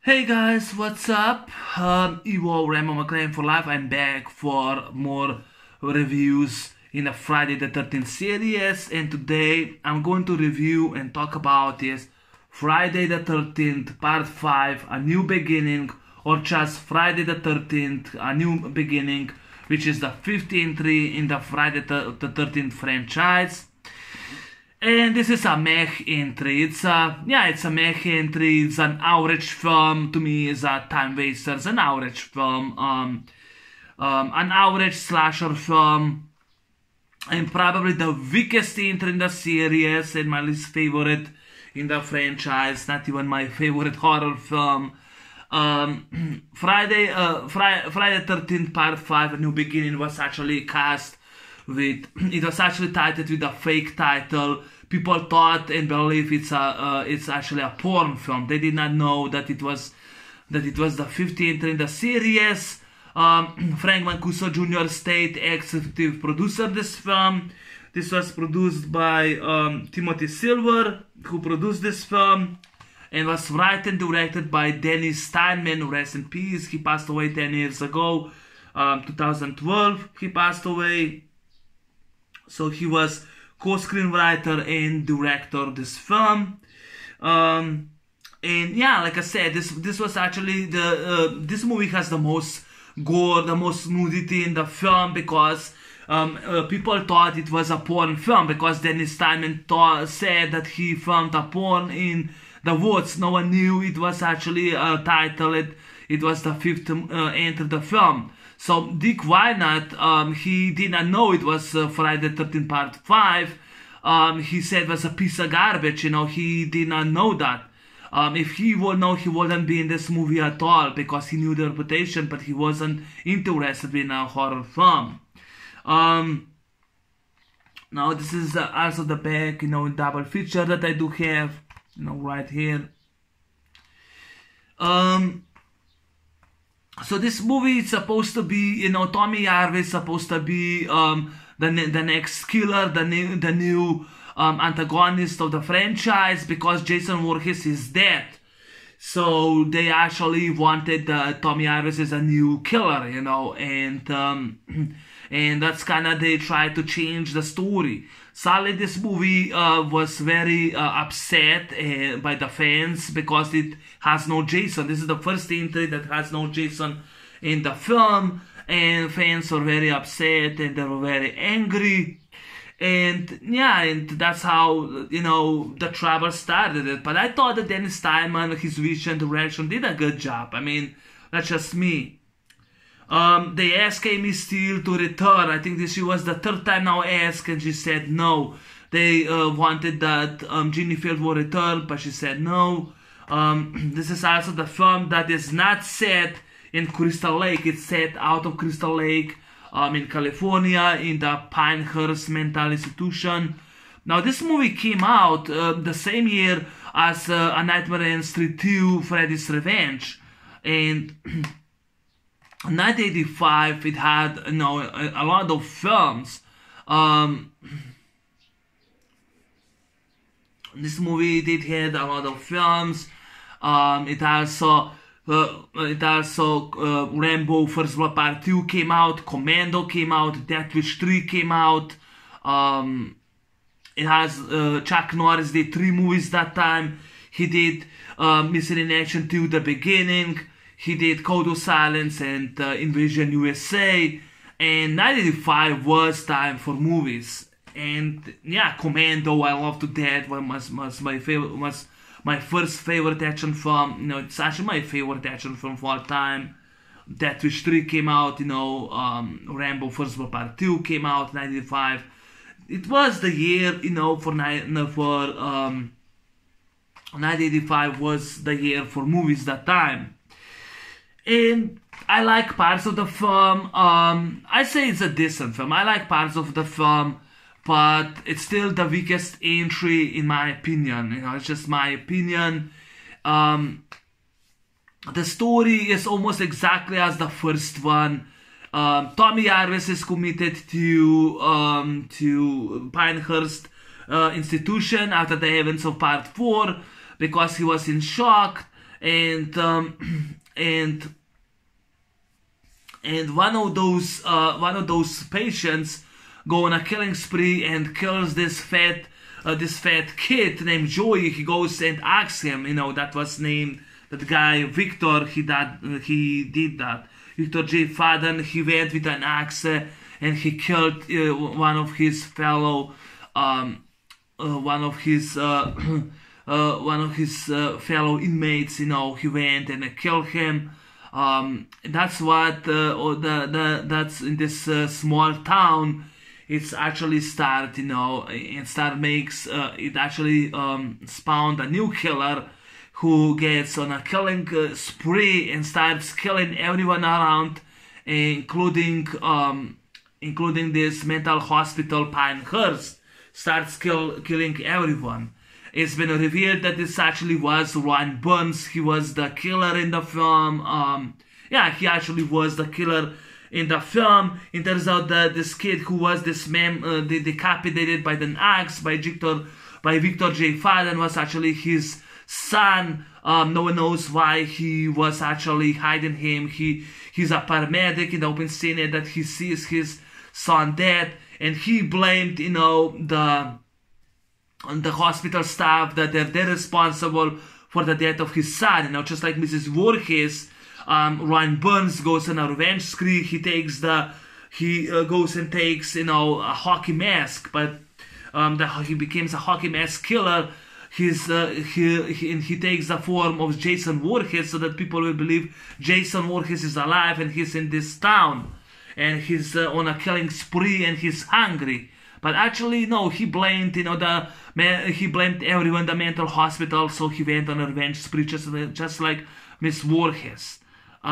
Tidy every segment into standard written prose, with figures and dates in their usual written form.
Hey guys, what's up? Reiew McLean for life. I'm back for more reviews in the Friday the 13th series, and today I'm going to review and talk about this Friday the 13th Part 5, A New Beginning, or just Friday the 13th, A New Beginning, which is the 5th entry in the Friday the 13th franchise. And this is a mech entry. It's a mech entry. It's an average film. To me, it's a time waster. It's an average film. An average slasher film. And probably the weakest entry in the series and my least favorite in the franchise. Not even my favorite horror film. Friday 13th Part 5, A New Beginning was actually cast with, it was actually titled with a fake title. People thought and believe it's actually a porn film. They did not know that it was the 15th in the series. Frank Mancuso Jr. stayed executive producer of this film. This was produced by Timothy Silver, who produced this film, and was written and directed by Dennis Steinman, rest in peace. He passed away 10 years ago, 2012. He passed away. So he was co-screenwriter and director of this film. And yeah, like I said, this was actually this movie has the most gore, the most nudity in the film, because people thought it was a porn film, because Dennis Steinman said that he filmed a porn in the woods. No one knew it was actually a title. It was the 5th entry of the film. So Dick Wynant, he did not know it was Friday the 13th Part 5. He said it was a piece of garbage, you know, he did not know that. If he would know, he wouldn't be in this movie at all, because he knew the reputation, but he wasn't interested in a horror film. Now this is also the back, you know, double feature that I do have, you know, right here. So this movie is supposed to be, you know, Tommy Jarvis is supposed to be the next killer, the new antagonist of the franchise, because Jason Voorhees is dead. So they actually wanted Tommy Jarvis as a new killer, you know, and that's kind of, they tried to change the story. Sadly, this movie was very upset by the fans, because it has no Jason. This is the first entry that has no Jason in the film, and fans were very upset and they were very angry. And yeah, and that's how, you know, the trouble started it. But I thought that Dennis Steinman, his vision, direction, did a good job. I mean, that's just me. They asked Amy Steele to return. I think she was the 3rd time now asked, and she said no. They wanted that Ginny Field would return, but she said no. This is also the film that is not set in Crystal Lake. It's set out of Crystal Lake, in California, in the Pinehurst Mental Institution. Now this movie came out the same year as A Nightmare on Elm Street 2, Freddy's Revenge. And 1985, it had, you know, a lot of films. This movie did have a lot of films. It also Rambo First Blood Part 2 came out, Commando came out, Death Wish 3 came out. It has Chuck Norris did 3 movies that time. He did Missing in Action 2, The Beginning. He did Code of Silence and Invasion USA. And 1985 was time for movies. And yeah, Commando, I love to death. Was my favorite. Was my first favorite action film. You know, it's actually my favorite action film of all time. Death Wish 3 came out. You know, Rambo First Blood Part 2 came out. 1985. It was the year, you know, 1985 was the year for movies that time. And I like parts of the film. I say it's a decent film. I like parts of the film, but it's still the weakest entry in my opinion. You know, it's just my opinion. The story is almost exactly as the first one. Tommy Jarvis is committed to Pinehurst Institution after the events of Part 4, because he was in shock. and and one of those patients go on a killing spree and kills this fat kid named Joey. He goes and asks him, that was named that guy Victor. He did that. Victor J. Faden. He went with an axe and he killed one of his fellow fellow inmates. He went and killed him. That's what that's in this small town. It's actually it actually spawned a new killer who gets on a killing spree and starts killing everyone around, including this mental hospital Pinehurst. Starts killing everyone. It's been revealed that this actually was Ryan Burns. He was the killer in the film. He actually was the killer in the film. It turns out that this kid who was this man decapitated by the axe by Victor J. Faden was actually his son. No one knows why he was actually hiding him. He's a paramedic in the open scene that he sees his son dead, and he blamed the hospital staff that they're responsible for the death of his son. Just like Mrs. Voorhees, Ryan Burns goes on a revenge spree. He goes and takes a hockey mask, but he becomes a hockey mask killer. He takes the form of Jason Voorhees so that people will believe Jason Voorhees is alive and he's in this town and he's on a killing spree and he's hungry. But actually, no, he blamed everyone, the mental hospital, so he went on a revenge spree, just like Miss Voorhees. We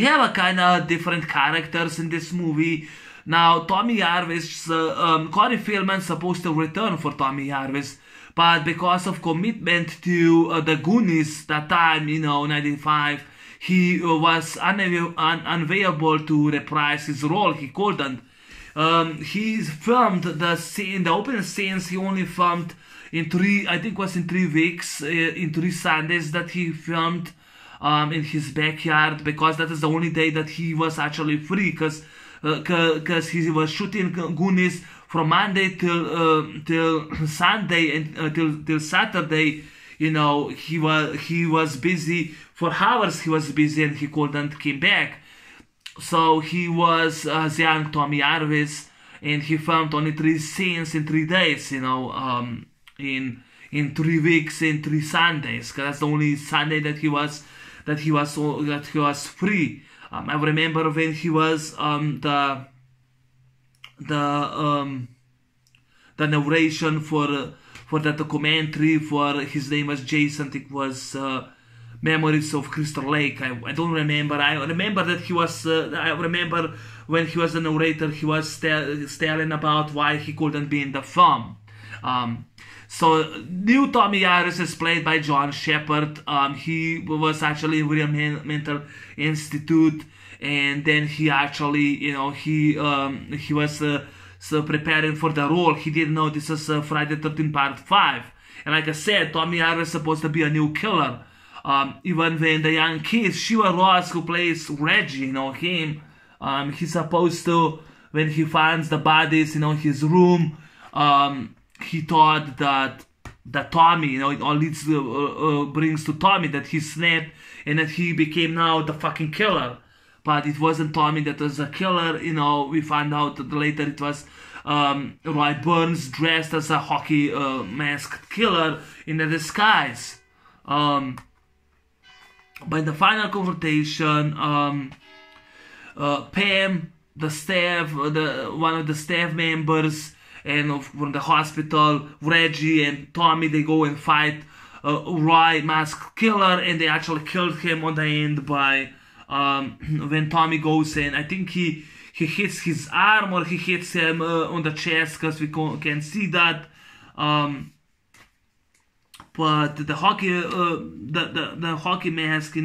have a kind of different characters in this movie. Now, Tommy Jarvis, Corey Feldman's supposed to return for Tommy Jarvis, but because of commitment to the Goonies that time, 95, he was unavailable to reprise his role. He couldn't. He filmed the opening scenes. He only filmed in 3 weeks, in 3 Sundays that he filmed in his backyard, because that is the only day that he was actually free, because he was shooting Goonies from Monday till Sunday and till Saturday. He was busy for hours. He was busy and he couldn't come back. So he was young Tommy Jarvis, and he filmed only 3 scenes in 3 days. In 3 weeks, in 3 Sundays. Cause that's the only Sunday that he was free. I remember when he was the narration for the documentary for his name was Jason. It was Memories of Crystal Lake. I don't remember. I remember that he was. I remember when he was the narrator, he was telling about why he couldn't be in the film. So new Tommy Jarvis is played by John Shepard. He was actually in Real Mental Institute, and then he actually, he was preparing for the role. He didn't know this is Friday 13 Part 5. And like I said, Tommy Jarvis is supposed to be a new killer. Even when the young kid, Shiva Ross, who plays Reggie, him, he's supposed to, when he finds the bodies, his room, he thought that Tommy, it all leads brings to Tommy that he snapped and that he became now the fucking killer. But it wasn't Tommy that was a killer. We found out that later it was Roy Burns dressed as a hockey masked killer in a disguise. By the final confrontation, Pam, the staff, one of the staff members, and from the hospital, Reggie and Tommy, they go and fight Roy masked killer, and they actually killed him on the end by when Tommy goes in. I think he hits his arm or he hits him on the chest, because we can see that. But the hockey, the hockey mask, he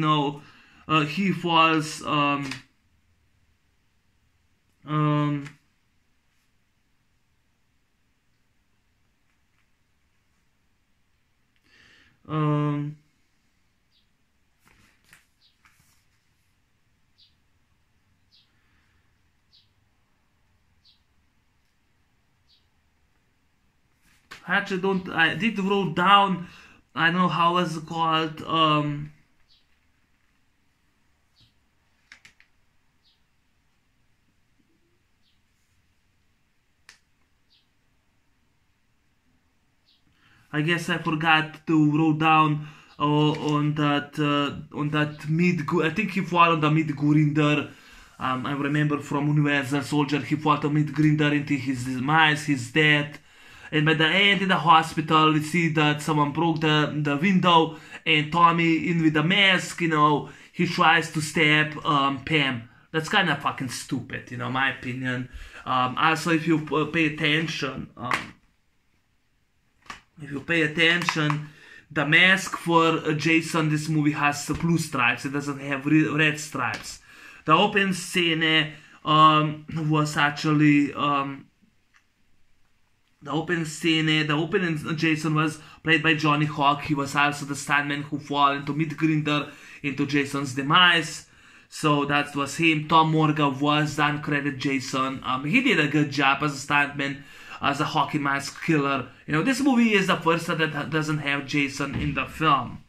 falls. I actually don't. I did wrote down. I don't know how was it called. I guess I forgot to wrote down on that mid. I think he fought on the mid grinder. I remember from Universal Soldier he fought on mid grinder into his demise, his death. And by the end in the hospital, we see that someone broke the window, and Tommy in with the mask, he tries to stab Pam. That's kind of fucking stupid, my opinion. Also, if you pay attention, the mask for Jason this movie has blue stripes. It doesn't have red stripes. The open scene was actually the opening Jason was played by Johnny Hawk. He was also the stuntman who fell into mid-grinder into Jason's demise. So that was him. Tom Morgan was the uncredited Jason. He did a good job as a stuntman, as a hockey mask killer. This movie is the first that doesn't have Jason in the film.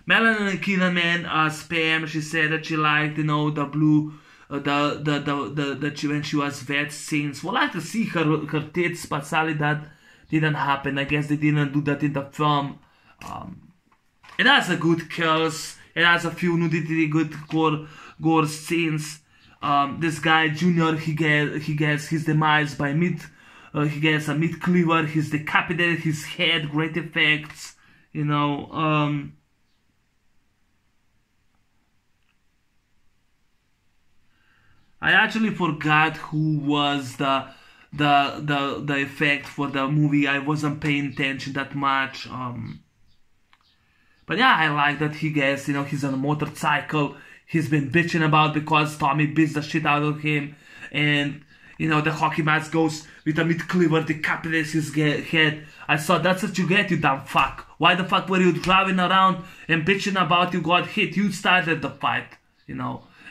Melanie Kinnaman as Pam, she said that she liked, the blue, when she was vet scenes. We'd like to see her tits, but sadly that didn't happen. I guess they didn't do that in the film. It has a good kills. It has a few nudity, good gore scenes. This guy Junior, he gets his demise by he gets a meat cleaver. He's decapitated his head. Great effects. I actually forgot who was the effect for the movie. I wasn't paying attention that much. But yeah, I like that he gets, he's on a motorcycle. He's been bitching about because Tommy beats the shit out of him. And, the hockey mask goes with a meat cleaver, decapitates his head. I thought, that's what you get, you dumb fuck. Why the fuck were you driving around and bitching about you got hit? You started the fight,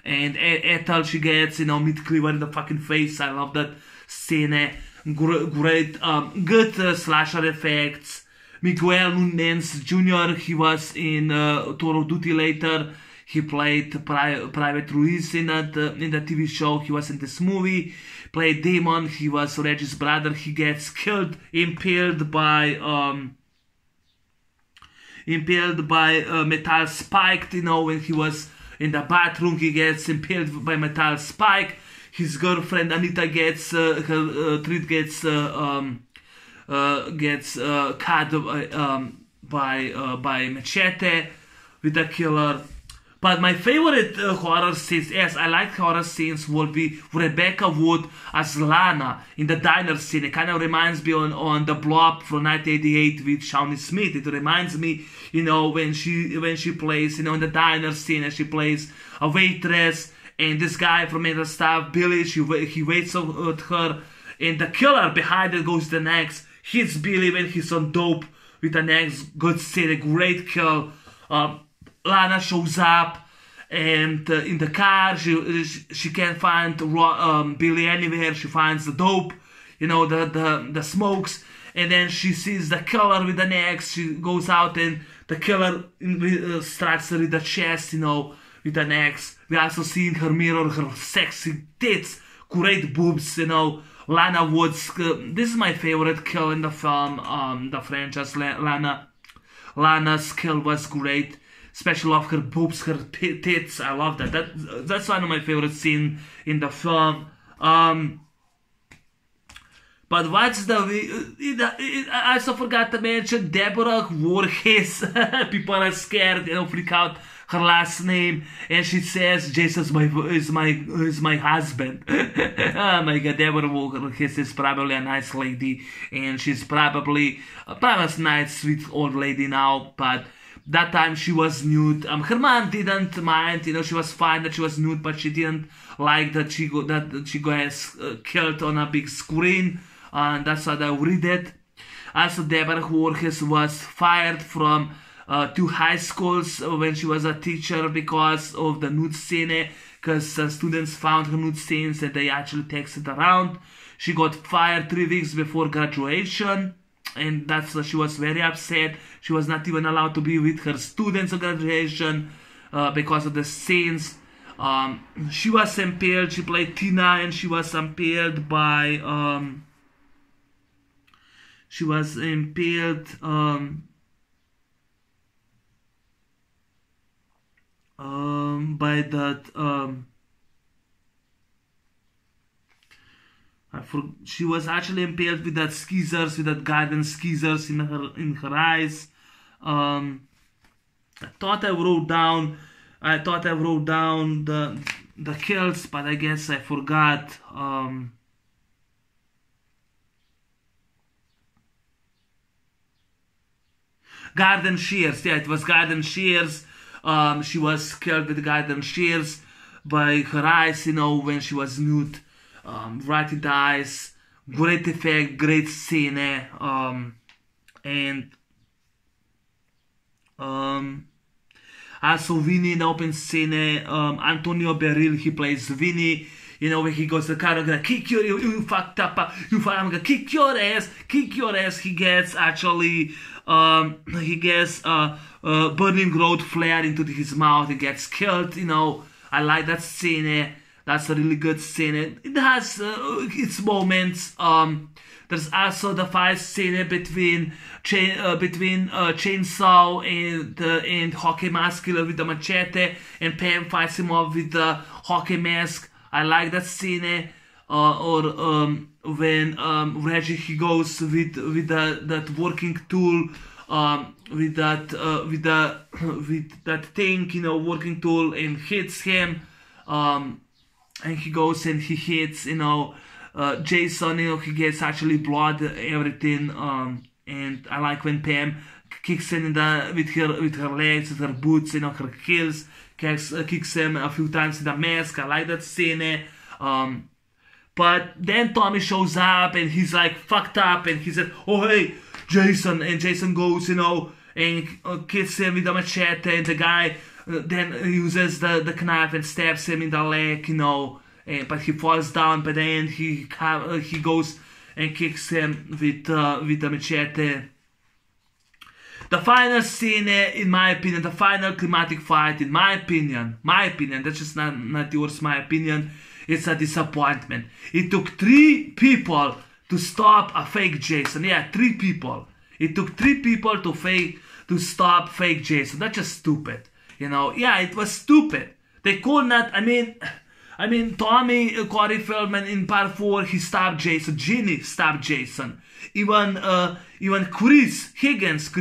And Ethel, she gets, meat cleaver in the fucking face. I love that scene. Great, good slasher effects. Miguel Nunez Jr., he was in Tour of Duty later. He played Private Ruiz in the TV show. He was in this movie. Played Damon. He was Reggie's brother. He gets killed, impaled by metal spike. When he was in the bathroom, he gets impaled by metal spike. His girlfriend Anita gets her treat gets cut by machete with the killer. But my favorite horror scenes, yes, I like horror scenes, would be Rebecca Wood as Lana in the diner scene. It kind of reminds me on The Blob from 1988 with Shawnee Smith. It reminds me, when she plays, in the diner scene, and she plays a waitress, and this guy from Mental Staff, Billy, he waits on her, and the killer behind it goes the next. Hits Billy when he's on dope with the next good scene, a great kill. Lana shows up, and in the car she can't find Billy anywhere. She finds the dope, the smokes, and then she sees the killer with an axe. She goes out, and the killer strikes her in the chest, with an axe. We also see in her mirror her sexy tits, great boobs, Lana Woods. This is my favorite kill in the film, the franchise. Lana's kill was great. Especially love her boobs, her tits. I love that. That's one of my favorite scenes in the film. But what's I also forgot to mention Deborah Voorhees. People are scared, freak out. Her last name, and she says Jason is my husband. Oh my god, Deborah Voorhees is probably a nice lady, and she's probably a nice, sweet old lady now, but that time she was nude. Her mom didn't mind, she was fine that she was nude, but she didn't like that she gets killed on a big screen, and that's why I read it. Also, Deborah Voorhees was fired from 2 high schools when she was a teacher because of the nude scene, because students found her nude scenes and they actually texted around. She got fired 3 weeks before graduation, and she was very upset. She was not even allowed to be with her students at graduation because of the scenes. She was impaled. She played Tina, and she was impaled by by that she was actually impaled with that skeezers, with that garden skeezers in her eyes. I thought I wrote down the kills, but I guess I forgot. Garden shears, yeah, it was garden shears. She was killed with garden shears by her eyes, you know, when she was nude. Right in the eyes. Great effect, great scene. And also Vinny in the open scene. Antonio Beryl, he plays Vinny. You know, when he goes, the car, I'm gonna kick you fucked up, I'm gonna kick your ass. He gets actually, burning road flare into his mouth. He gets killed, you know. I like that scene. That's a really good scene. It has its moments. There's also the fight scene between Chainsaw and Hockey Mask Killer with the machete, and Pam fights him off with the hockey mask. I like that scene. When Reggie, he goes with that working tool, with that thing, you know, working tool, and hits him. And he goes and he hits, you know, Jason, you know, he gets actually blood, everything. And I like when Pam kicks him with her legs, with her boots, you know, her heels, kicks him a few times in the mask. I like that scene. But then Tommy shows up and he's like fucked up, and he said, "Oh hey, Jason," and Jason goes, you know, and kills him with a machete, and the guy then uses the knife and stabs him in the leg, you know, but he falls down. But then he goes and kicks him with the machete. The final scene, in my opinion, the final climatic fight, in my opinion, that's just not yours, my opinion, it's a disappointment. It took 3 people to stop a fake Jason. Yeah, 3 people. It took 3 people to stop fake Jason. That's just stupid. You know, yeah, it was stupid. They could not, I mean, Tommy, Corey Feldman in part 4, he stopped Jason. Ginny stopped Jason. Even Chris Higgins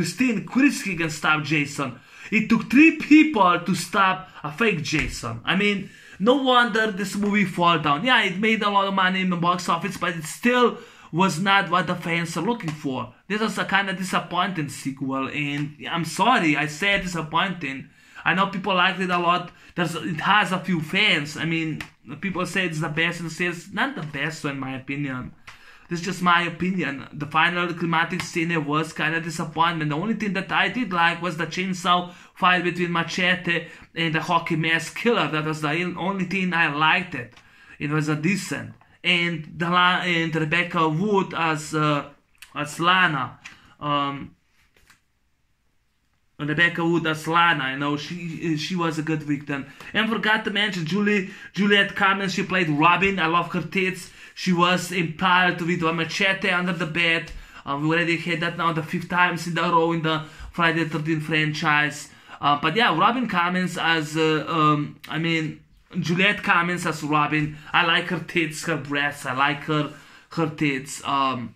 stopped Jason. It took 3 people to stop a fake Jason. I mean, no wonder this movie fall down. Yeah, it made a lot of money in the box office, but it still was not what the fans are looking for. This was a kind of disappointing sequel, and I'm sorry, I said disappointing. I know people liked it a lot. It has a few fans. I mean, people say it's the best, and it's not the best, so in my opinion. This is just my opinion. The final climatic scene was kind of disappointment. The only thing that I did like was the chainsaw fight between Machete and the hockey mask killer. That was the only thing I liked it. It was a decent. And Rebecca Wood as Lana. Rebecca Wood as Lana, you know, she was a good victim. And forgot to mention Juliette Cummins, she played Robin. I love her tits. She was impaled with a machete under the bed. We already had that now the 5th times in a row in the Friday the 13th franchise. But yeah, Robin Cummins as, Juliette Cummins as Robin. I like her tits, her breasts. I like her tits. I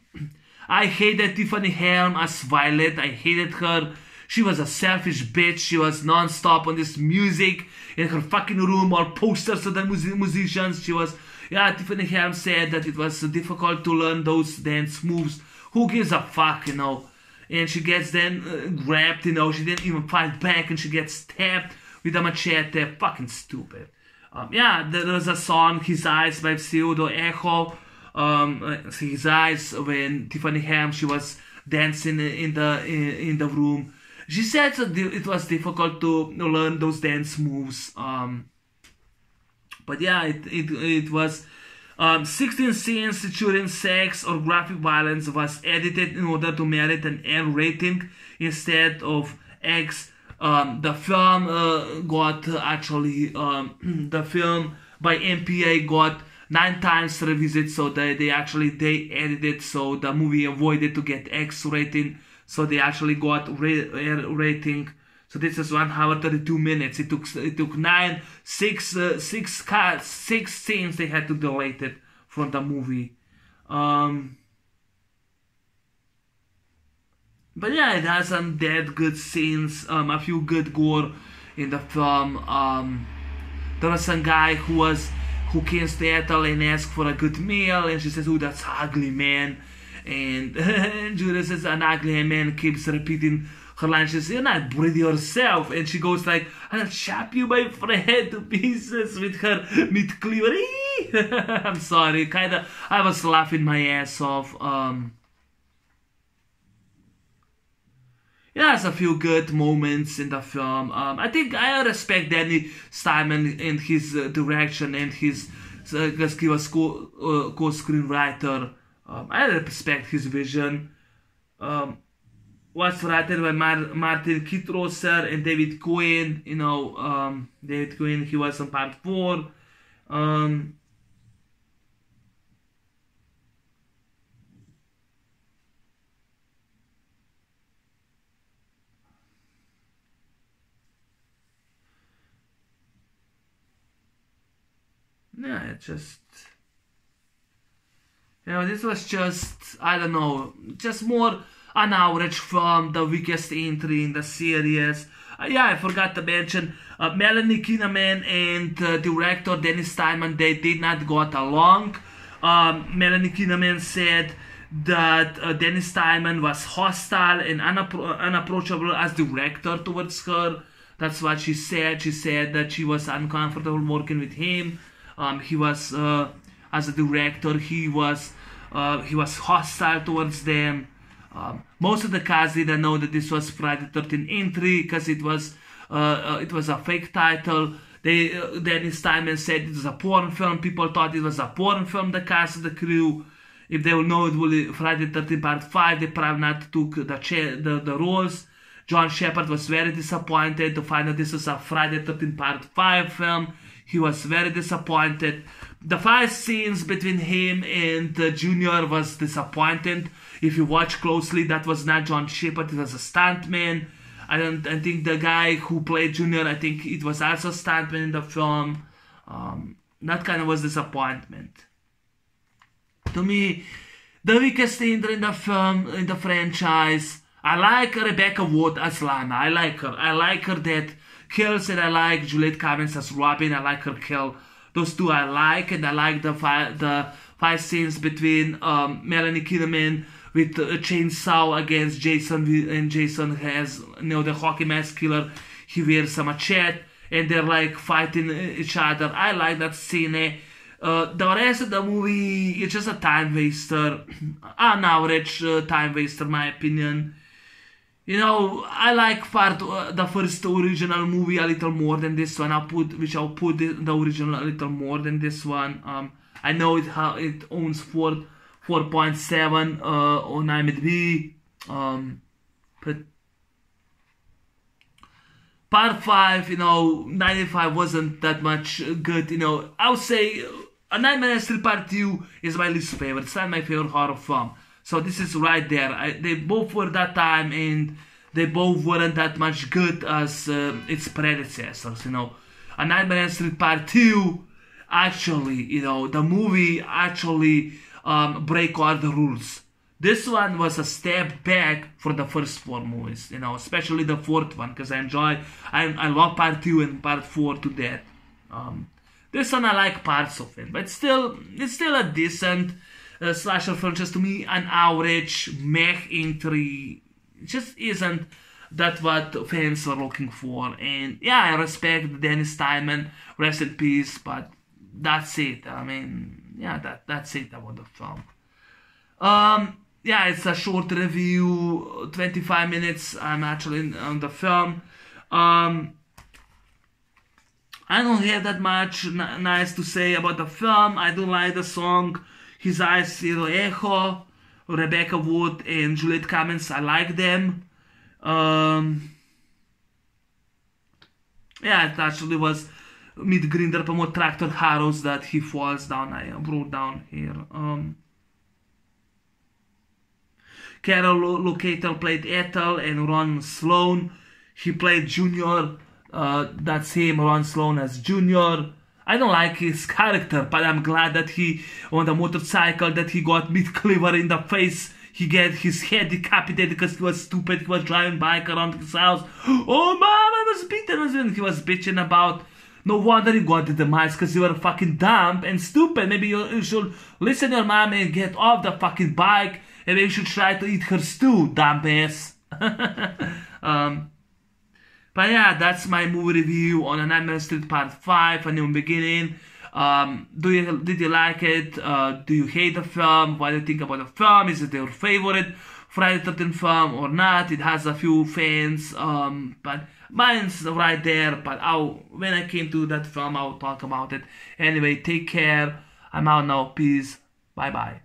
hated Tiffany Helm as Violet. I hated her. She was a selfish bitch. She was non-stop on this music in her fucking room, all posters of the musicians. She was, yeah, Tiffany Helm said that it was difficult to learn those dance moves. Who gives a fuck, you know? And she gets then grabbed, you know, she didn't even fight back, and she gets stabbed with a machete. Fucking stupid. Yeah, there was a song, His Eyes by Pseudo Echo. His Eyes, when Tiffany Helm, she was dancing in the room. She said that it was difficult to learn those dance moves. But yeah, it was 16 scenes featuring sex or graphic violence was edited in order to merit an R rating instead of X. The film got actually the film by MPA got 9 times revisit, so they edited so the movie avoided to get X rating, so they actually got R rating. So this is 1 hour 32 minutes. It took 6 scenes they had to delete it from the movie. But yeah, it has some dead good scenes, a few good gore in the film. There was some guy who came to Ethel and asked for a good meal, and she says, "Oh, that's ugly, man." And Judah says, "An ugly man," keeps repeating her line. She says, "You're not breathe yourself." And she goes like, "I'll chop you, my friend, to pieces with her meat cleaver." I'm sorry, I was laughing my ass off. Yeah, there's a few good moments in the film. I think I respect Danny Steinman and his direction and his, because he was co-screenwriter. I respect his vision. Was written by Martin Kitrosser and David Cohen. You know, David Cohen, he was on part 4. Yeah, it just, this was just, I don't know, just more an average film, the weakest entry in the series. Yeah, I forgot to mention, Melanie Kinnaman and director Dennis Steinman, they did not got along. Melanie Kinnaman said that Dennis Steinman was hostile and unapproachable as director towards her. That's what she said. She said that she was uncomfortable working with him. He was, as a director, he was hostile towards them. Most of the cast didn't know that this was Friday the 13th entry because it was a fake title. Dennis Steinman said it was a porn film. People thought it was a porn film. The cast of the crew, if they will know it will be Friday the 13th part 5, they probably not took the roles. John Shepard was very disappointed to find that this was a Friday the 13th part 5 film. He was very disappointed. The fight scenes between him and Junior was disappointing. If you watch closely, that was not John Shepard, it was a stuntman. I think the guy who played Junior, I think it was also a stuntman in the film. That kind of was disappointment. To me, the weakest entry in the film, in the franchise, I like Rebecca Wood as Lana. I like her. I like her that kills, and I like Juliette Cavins as Robin. I like her kill. Those two I like, and I like the fight scenes between Melanie Kinnaman with a chainsaw against Jason, and Jason has, the hockey mask killer. He wears a machete, and they're like fighting each other. I like that scene. The rest of the movie, it's just a time waster, an average time waster, in my opinion. I like the first original movie a little more than this one. I'll put the original a little more than this one. I know it owns 4.7 on IMDb, but part 5, 95 wasn't that much good. I would say A Nightmare on Elm Street Part 2 is my least favorite. It's not my favorite horror film. So this is right there. They both were that time, and they both weren't that much good as its predecessors. A Nightmare on Elm Street Part 2, actually, the movie actually break all the rules. This one was a step back for the first 4 movies, especially the 4th one, because I love Part 2 and Part 4 to death. This one I like parts of it, but it's still a decent slasher franchise. To me, an average mech entry. It just isn't that what fans are looking for. And yeah, I respect Dennis Steinman, rest in peace, but that's it. I mean, yeah, that's it about the film. Yeah, it's a short review, 25 minutes. I'm actually on the film. I don't have that much nice to say about the film. I don't like the song His Eyes, Echo, Rebecca Wood and Juliet Cummins. I like them. Yeah, it actually was mit Grinder på mot Tractor Harrows that he falls down. I wrote down here. Carol Locator played Ethel and Ron Sloan. He played Junior. That same Ron Sloan as Junior. I don't like his character, but I'm glad that he, on the motorcycle, that he got Meat Cleaver in the face. He got his head decapitated because he was stupid. He was driving bike around his house. Oh, mom, I was beaten. He was bitching about. No wonder he got the demise, because you were fucking dumb and stupid. Maybe you should listen to your mom and get off the fucking bike. And maybe you should try to eat her stew, dumbass. But yeah, that's my movie review on A Nightmare on Elm Street Part 5, A New Beginning. Did you like it? Do you hate the film? What do you think about the film? Is it your favorite Friday the 13th film or not? It has a few fans, but mine's right there. But when I came to that film, I'll talk about it. Anyway, take care. I'm out now. Peace. Bye-bye.